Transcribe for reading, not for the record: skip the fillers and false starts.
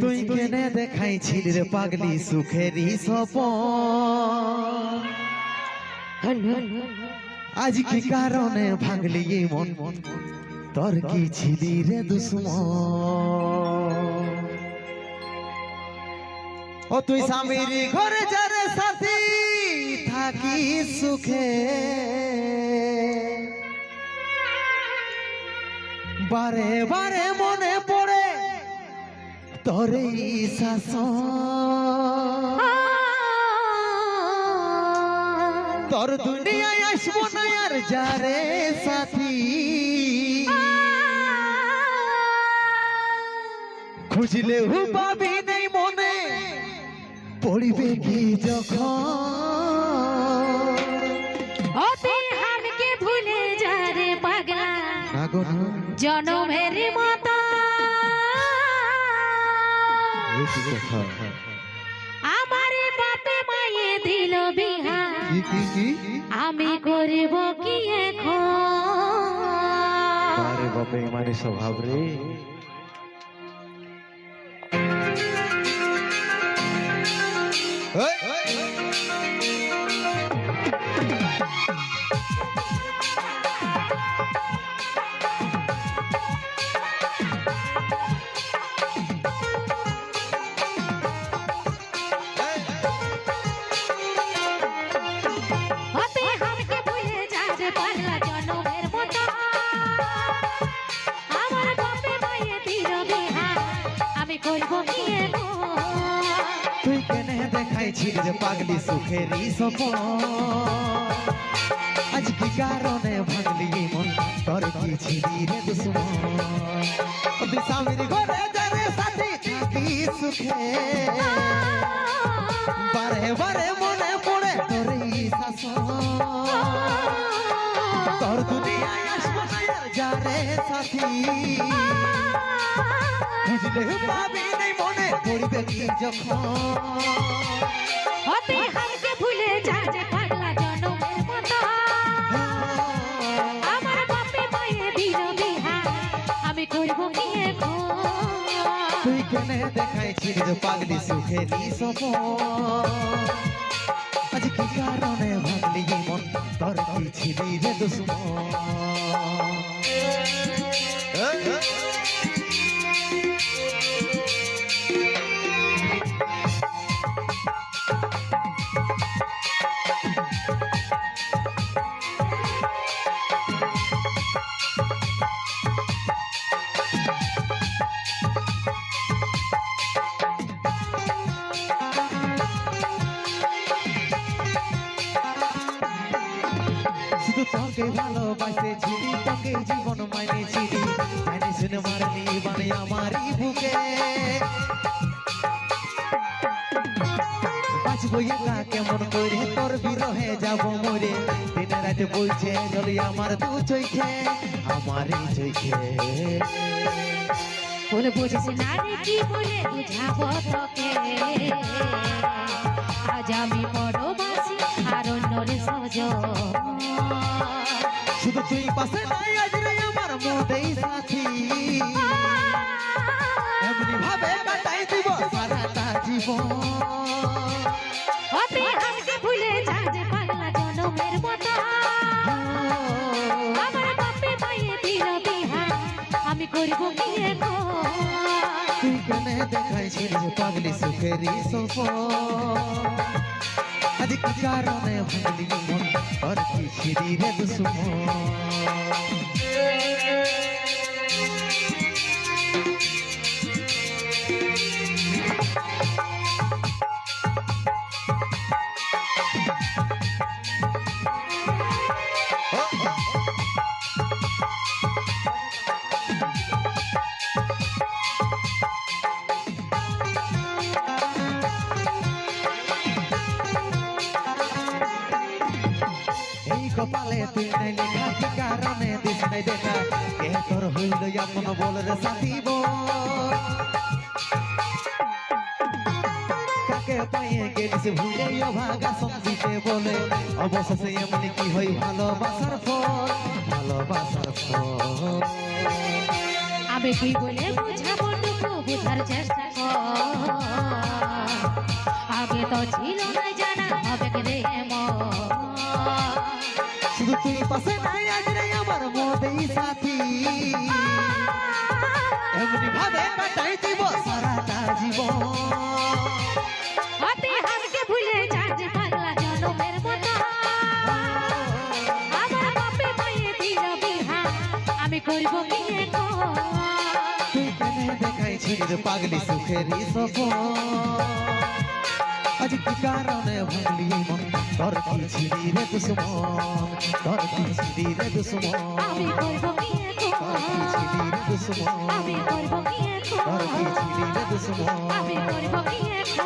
তুই কেনে দেখাইছিলি রে পাগলি সুখেরই সপন আজ কি কারণে ভাঙলি এই মন তোর কি ছিলি রে দুশ্মন ও তুই স্বামীর ঘরে যারে সাথী থাকি সুখে বারে বারে মনে পড়ে তোর এই শাসন তোর দুনিয়ায় আসবো না আর যারে সাথী খুঁজলে হু পাবি নেই মনে পড়িবে কি যখন আমাকে ভুলে যা রে পাগলা জনমের মতো আমার বাপে মায়ে দিল বিহা আমি করিব কি এখন আরে বাপে মানে স্বভাব রে তুই কেনে দেখাইছিলি রে পাগলি সুখেরই সপন আজ কি কারণে ভাঙলি মন তোর কি ছিলি রে দুশ্মন তুই স্বামীর ঘরে যারে সাথী থাকি সুখে বারে বারে মনে পড়ে তোর এই শাসন তোর দুনিয়ায় আসবো না আর যারে সাথী বুঝলে পাবি নেই মনে পড়বে কি যখন আমাকে ভুলে যা যে পাগলা জনমের মতো আমার বাপে মায়ে দিল বিহা আমি করব কি এখন তুই কেনে দেখাইছিলি যে পাগলি সুখেরই সপন আজ কি কারণে ভাঙলি মন তোর কি ছিলি রে দুশ্মন তোকে ভালোবাসেছিলি তোকে জীবন মানেছিলি জানি শুনে মারলি মানে আমারই বুকে বাঁচবো একা কেমন করে তোর বিরহে যাব মরে দিনে রাতে বলছে জলি আমার দু চোখে আমারই চোখে বলে বুঝিস না রে কি বলে বুঝাবো তোকে আজ আমি পরবাসী আর অন্যরে সজন শুধু তুই পাশে নাই আজ রে আমার মোটেই সাথী এমনি ভাবে কাটাই দিব সারাটা জীবন আমাকে ভুলে যা যে পাগলা জনমের মতো আমার বাপে মায়ে দিল বিহা আমি করব কি এখন তুই কেনে দেখাইছিলি যে পাগলি সুখেরই সপন আজ কি কারণে ভাঙলি মন তোর কি ছিলি রে দুশ্মন কপালে তুই নাই লেখা কি কারণে দিস নাই দেখা কে তোর হইল আপন বল রে সাথী কাকে পাইয়ে গেলিস ভুলে ভাগা সঙ্গীতে বলে অবশেষে এমনি কি হই ভালোবাসার ফল আমি আমি কি বলে বুঝাবো টুকু বুঝার চেষ্টা কর আগে তো ছিল না জানা হবে রে মন শুধু তুই পাশে নাই আজ রে আমার মদেই সাথী এমনি ভাবে কাটাই দিব সারাটা জীবন হাতে হাতকে ভুলে যান যে পাগলা জনমের মতো আমার বাপে মায়ে দিল বিহা আমি করব কি এখন তুই কেনে দেখাইছিস পাগলি সুখেরই সপন আজ কি কারণে ভাঙলি মন তোর কি ছিলি রে দুশ্মন তোর কি ছিলি রে দুশ্মন আমি করব কি তোর কি এখন ছিলি রে দুশ্মন আমি করব কি তোর কি এখন ছিলি রে দুশ্মন আমি করব কি এখন